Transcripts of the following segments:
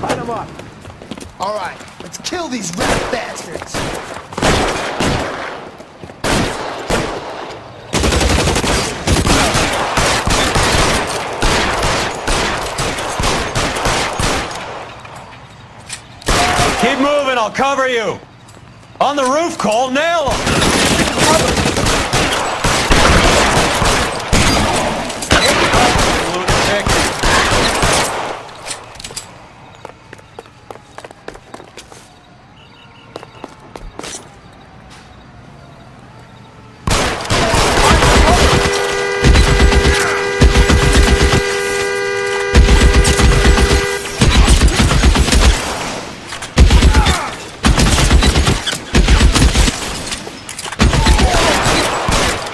Line them up. All right, let's kill these rat bastards. Keep moving, I'll cover you. On the roof, Cole, nail him. Lunatic.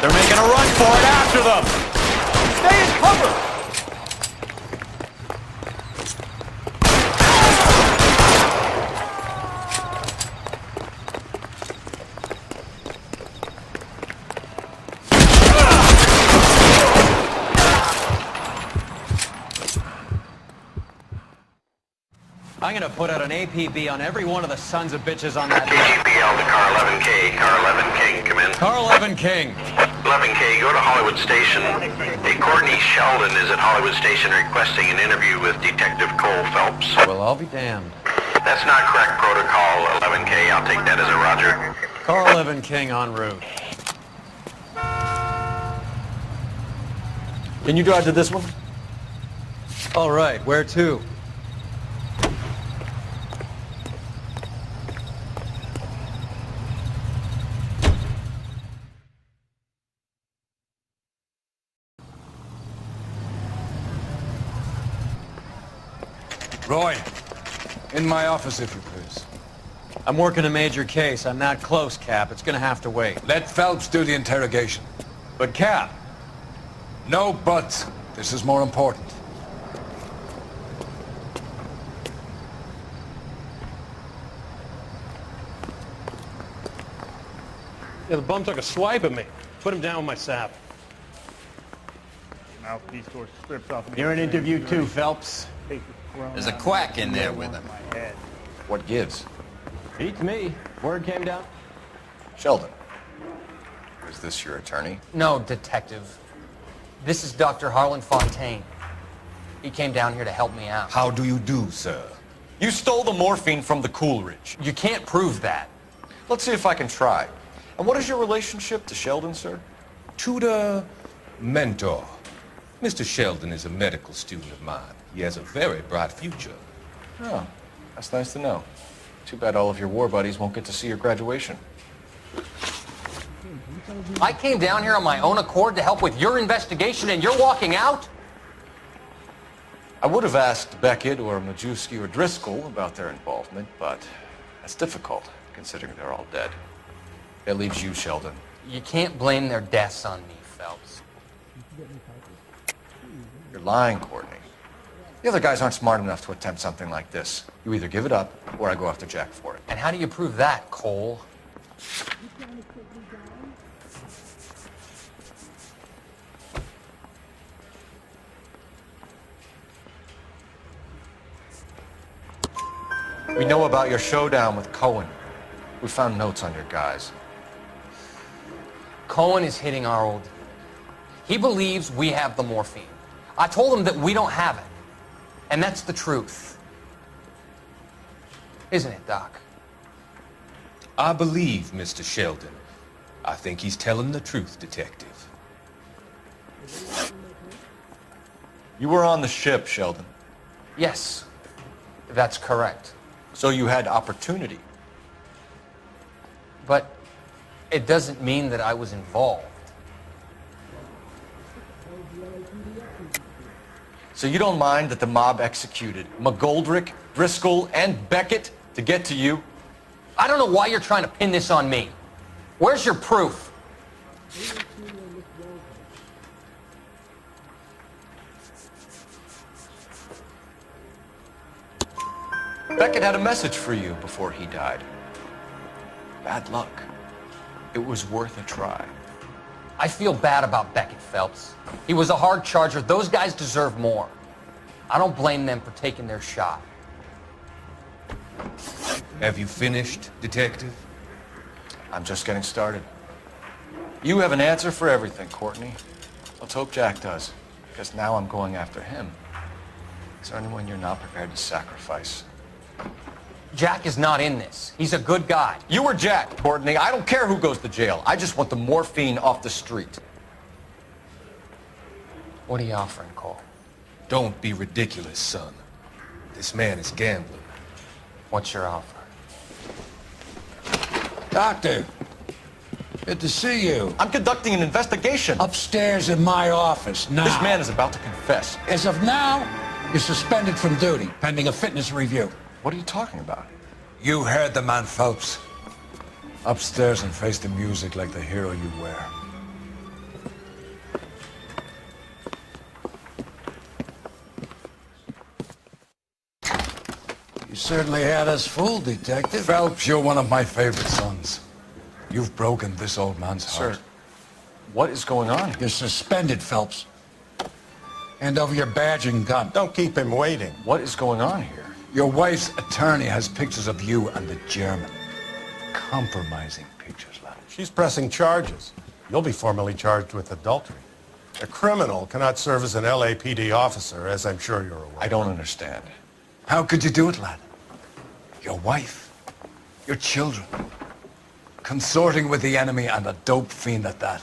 They're making a run for it after them. Stay in cover. I'm gonna put out an APB on every one of the sons of bitches on that list. APL to car 11K. Car 11 King, come in. Car 11 King. 11K, go to Hollywood Station. Hey, Courtney Sheldon is at Hollywood Station requesting an interview with Detective Cole Phelps. Well, I'll be damned. That's not correct protocol, 11K. I'll take that as a roger. Car 11 King en route. Can you drive to this one? All right, where to? Roy, in my office, if you please. I'm working a major case. I'm not close, Cap. It's gonna have to wait. Let Phelps do the interrogation. But, Cap, No buts. This is more important. Yeah, the bum took a swipe at me. Put him down with my sap. Mouthpiece door strips off. You're in interview too, Phelps. There's a quack in there with him. What gives? Beats me. Word came down. Sheldon. Is this your attorney? No, detective. This is Dr. Harlan Fontaine. He came down here to help me out. How do you do, sir? You stole the morphine from the Coolidge. You can't prove that. Let's see if I can try. And what is your relationship to Sheldon, sir? Tutor, mentor. Mr. Sheldon is a medical student of mine. He has a very bright future. Oh, that's nice to know. Too bad all of your war buddies won't get to see your graduation. I came down here on my own accord to help with your investigation, and you're walking out? I would have asked Beckett or Majewski or Driscoll about their involvement, but that's difficult, considering they're all dead. That leaves you, Sheldon. You can't blame their deaths on me, Phelps. You're lying, Courtney. The other guys aren't smart enough to attempt something like this. You either give it up, or I go after Jack for it. And how do you prove that, Cole? We know about your showdown with Cohen. We found notes on your guys. Cohen is hitting our old... He believes we have the morphine. I told him that we don't have it. And that's the truth. Isn't it, Doc? I believe Mr. Sheldon. I think he's telling the truth, Detective. You were on the ship, Sheldon. Yes, that's correct. So you had opportunity. But it doesn't mean that I was involved. So you don't mind that the mob executed McGoldrick, Driscoll, and Beckett to get to you? I don't know why you're trying to pin this on me. Where's your proof? Beckett had a message for you before he died. Bad luck. It was worth a try. I feel bad about Beckett, Phelps. He was a hard charger. Those guys deserve more. I don't blame them for taking their shot. Have you finished, Detective? I'm just getting started. You have an answer for everything, Courtney. Let's hope Jack does, because now I'm going after him. Is there anyone you're not prepared to sacrifice? Jack is not in this. He's a good guy. You or Jack, Courtney. I don't care who goes to jail. I just want the morphine off the street. What are you offering, Cole? Don't be ridiculous, son. This man is gambling. What's your offer? Doctor, good to see you. I'm conducting an investigation. Upstairs in my office, now. This man is about to confess. As of now, you're suspended from duty, pending a fitness review. What are you talking about? You heard the man, Phelps. Upstairs and face the music like the hero you wear. You certainly had us fooled, Detective. Phelps, you're one of my favorite sons. You've broken this old man's heart. Sir, what is going on here? You're suspended, Phelps. Hand over your badge and gun. Don't keep him waiting. What is going on here? Your wife's attorney has pictures of you and the German. Compromising pictures, lad. She's pressing charges. You'll be formally charged with adultery. A criminal cannot serve as an LAPD officer, as I'm sure you're aware. I don't understand. How could you do it, lad? Your wife, your children, consorting with the enemy and a dope fiend at that.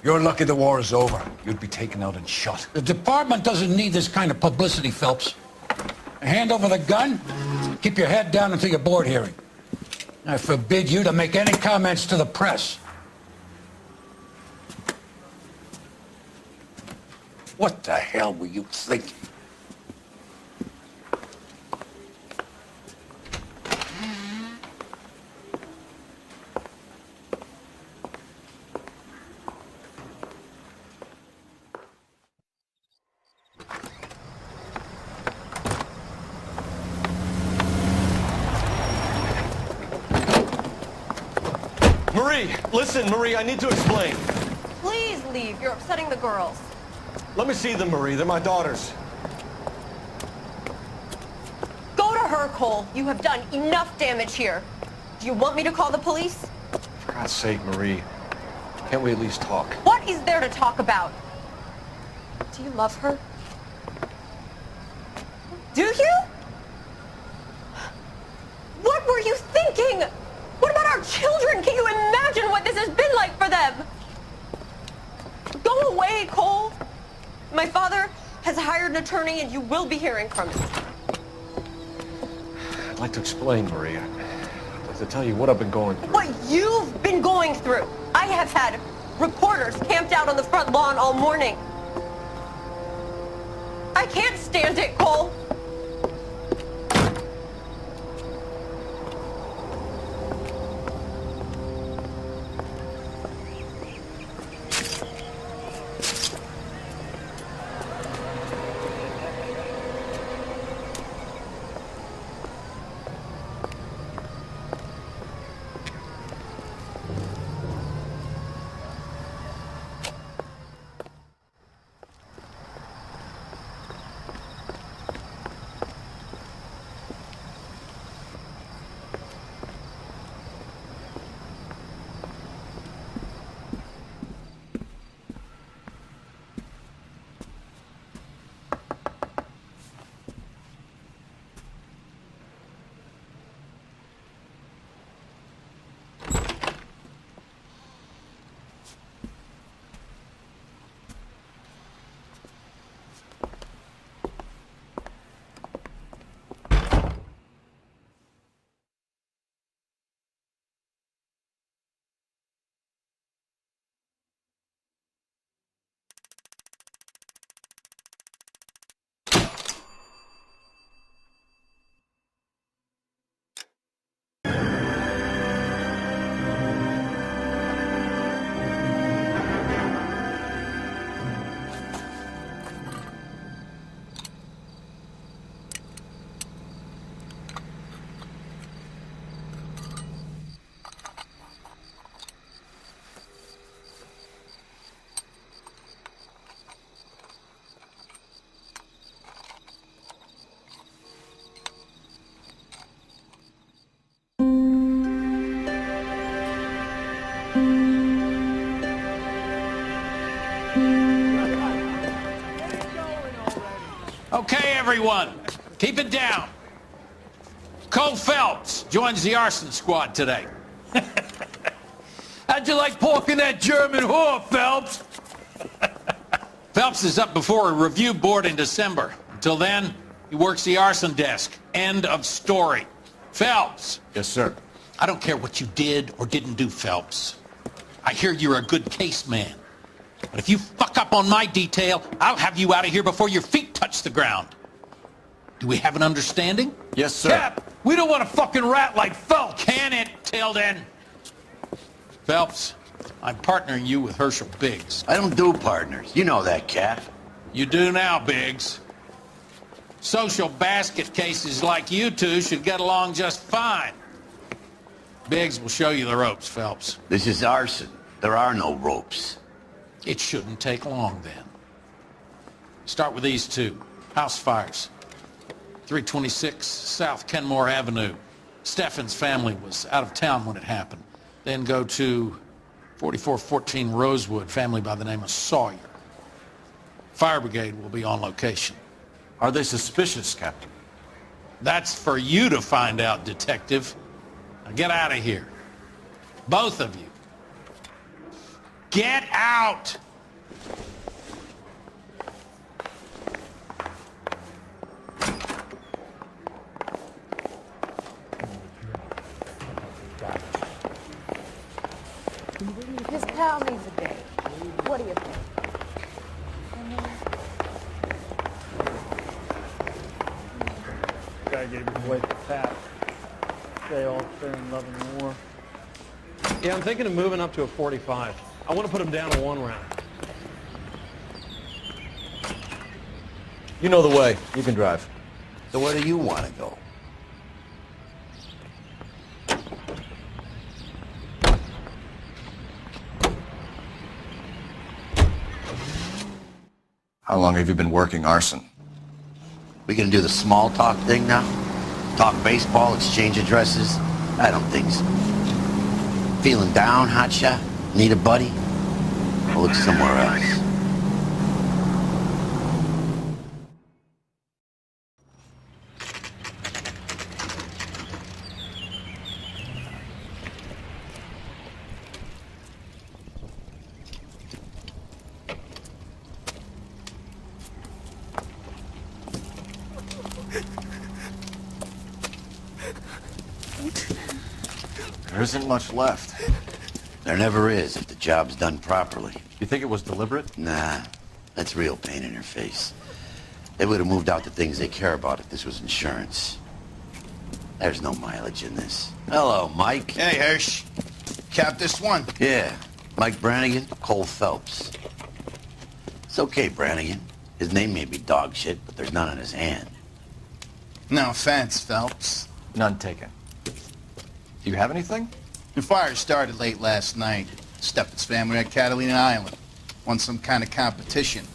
You're lucky the war is over. You'd be taken out and shot. The department doesn't need this kind of publicity, Phelps. Hand over the gun, keep your head down until your board hearing. I forbid you to make any comments to the press. What the hell were you thinking? Marie, listen, Marie, I need to explain. Please leave. You're upsetting the girls. Let me see them, Marie. They're my daughters. Go to her, Cole. You have done enough damage here. Do you want me to call the police? For God's sake, Marie, can't we at least talk? What is there to talk about? Do you love her? Do you? What were you thinking? What about our children? Can you imagine what this has been like for them? Go away, Cole. My father has hired an attorney and you will be hearing from him. I'd like to explain, Marie. I'd like to tell you what I've been going through. What you've been going through. I have had reporters camped out on the front lawn all morning. I can't stand it, Cole. everyone. Keep it down. Cole Phelps joins the arson squad today. How'd you like pork in that German whore, Phelps? Phelps is up before a review board in December. Until then, he works the arson desk. End of story. Phelps. Yes, sir. I don't care what you did or didn't do, Phelps. I hear you're a good case man. But if you fuck up on my detail, I'll have you out of here before your feet touch the ground. Do we have an understanding? Yes, sir. Cap, we don't want a fucking rat like Phelps. Can it, Tilden? Phelps, I'm partnering you with Herschel Biggs. I don't do partners. You know that, Cap. You do now, Biggs. Social basket cases like you two should get along just fine. Biggs will show you the ropes, Phelps. This is arson. There are no ropes. It shouldn't take long, then. Start with these two. House fires. 326 South Kenmore Avenue. Steffen's family was out of town when it happened. Then go to 4414 Rosewood, family by the name of Sawyer. Fire brigade will be on location. Are they suspicious, Captain? That's for you to find out, Detective. Now get out of here. Both of you. Get out! His pal needs a date. What do you think? Guy gave his wife a tap. They all fair in love and war. Yeah, I'm thinking of moving up to a 45. I want to put him down to 1 round. You know the way. You can drive. So where do you want to go? How long have you been working arson? We gonna do the small talk thing now? Talk baseball, exchange addresses? I don't think so. Feeling down, hotshot? Need a buddy? I'll look somewhere else. There isn't much left. There never is if the job's done properly. You think it was deliberate? Nah, that's real pain in her face. They would have moved out the things they care about if this was insurance. There's no mileage in this. Hello, Mike. Hey, Hirsch. Cap this one. Yeah, Mike Brannigan, Cole Phelps. It's okay, Brannigan. His name may be dog shit, but there's none in his hand. No offense, Phelps. None taken. Do you have anything? The fire started late last night. Steffen's family at Catalina Island. Won some kind of competition.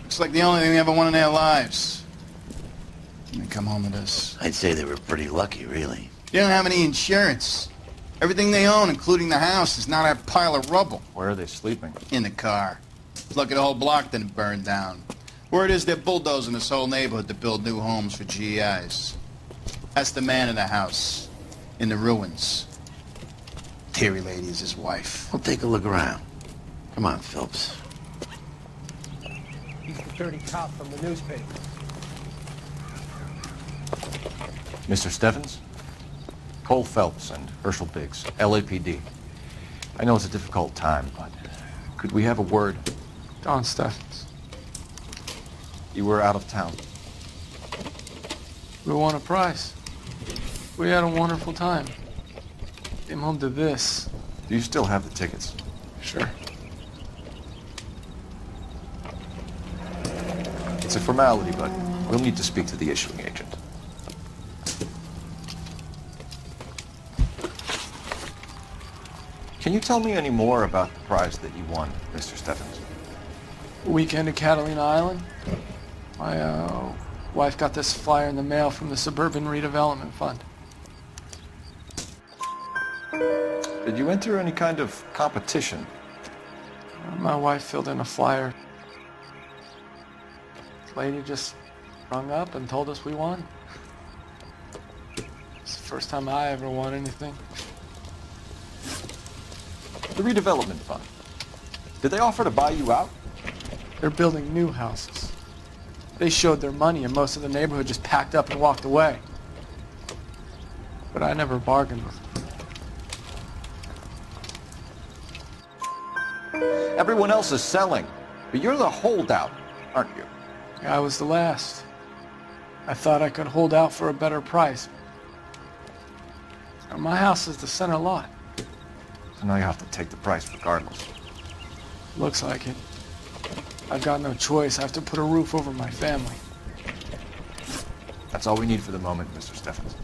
Looks like the only thing they ever won in their lives. And they come home to this. I'd say they were pretty lucky, really. They don't have any insurance. Everything they own, including the house, is not a pile of rubble. Where are they sleeping? In the car. Lucky the whole block didn't burn down. Word is they're bulldozing this whole neighborhood to build new homes for GIs. That's the man in the house. In the ruins. Terry lady is his wife. We'll take a look around. Come on, Phelps. He's the dirty cop from the newspaper. Mr. Steffens? Cole Phelps and Herschel Biggs, LAPD. I know it's a difficult time, but could we have a word? Don Steffens. You were out of town. We won a prize. We had a wonderful time. Came home to this. Do you still have the tickets? Sure. It's a formality, but we'll need to speak to the issuing agent. Can you tell me any more about the prize that you won, Mr. Steffens? Weekend at Catalina Island. My wife got this flyer in the mail from the Suburban Redevelopment Fund. Did you enter any kind of competition? My wife filled in a flyer. Lady just rung up and told us we won. It's the first time I ever won anything. The redevelopment fund. Did they offer to buy you out? They're building new houses. They showed their money and most of the neighborhood just packed up and walked away. But I never bargained with them. Everyone else is selling, but you're the holdout, aren't you? I was the last. I thought I could hold out for a better price. Now, my house is the center lot. So now you have to take the price regardless. Looks like it. I've got no choice. I have to put a roof over my family. That's all we need for the moment, Mr. Steffens.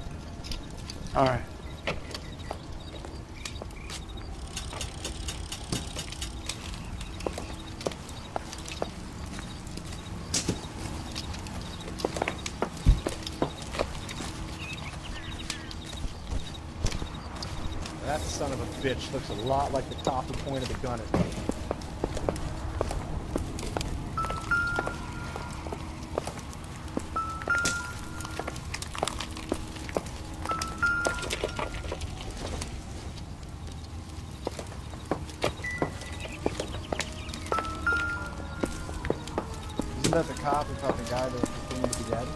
All right. That son of a bitch looks a lot like the cop who pointed the gun at me. Isn't that the cop who thought the guy that was pretending to be dead?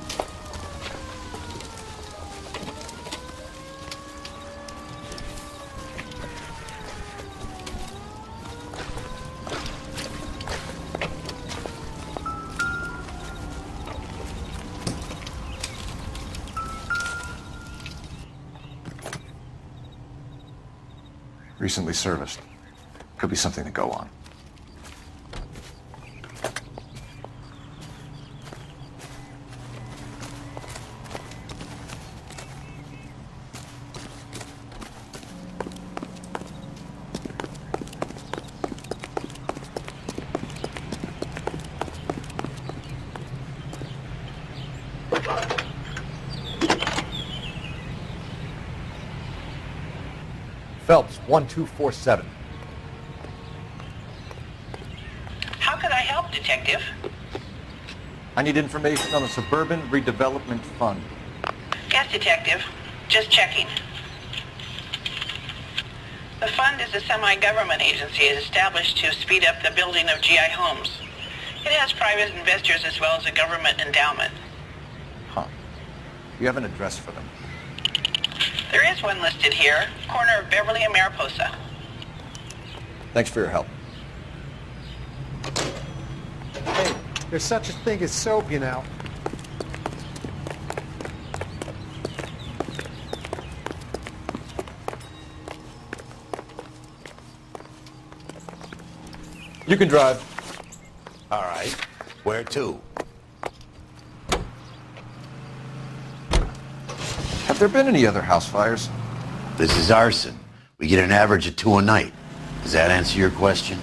Recently serviced. Could be something to go on. Phelps, 1247. How can I help, Detective? I need information on the Suburban Redevelopment Fund. Yes, Detective. Just checking. The fund is a semi-government agency established to speed up the building of GI homes. It has private investors as well as a government endowment. Huh. You have an address for them? There is one listed here, corner of Beverly and Mariposa. Thanks for your help. Hey, there's such a thing as soap, you know. You can drive. All right. Where to? Have there been any other house fires? This is arson. We get an average of 2 a night. Does that answer your question?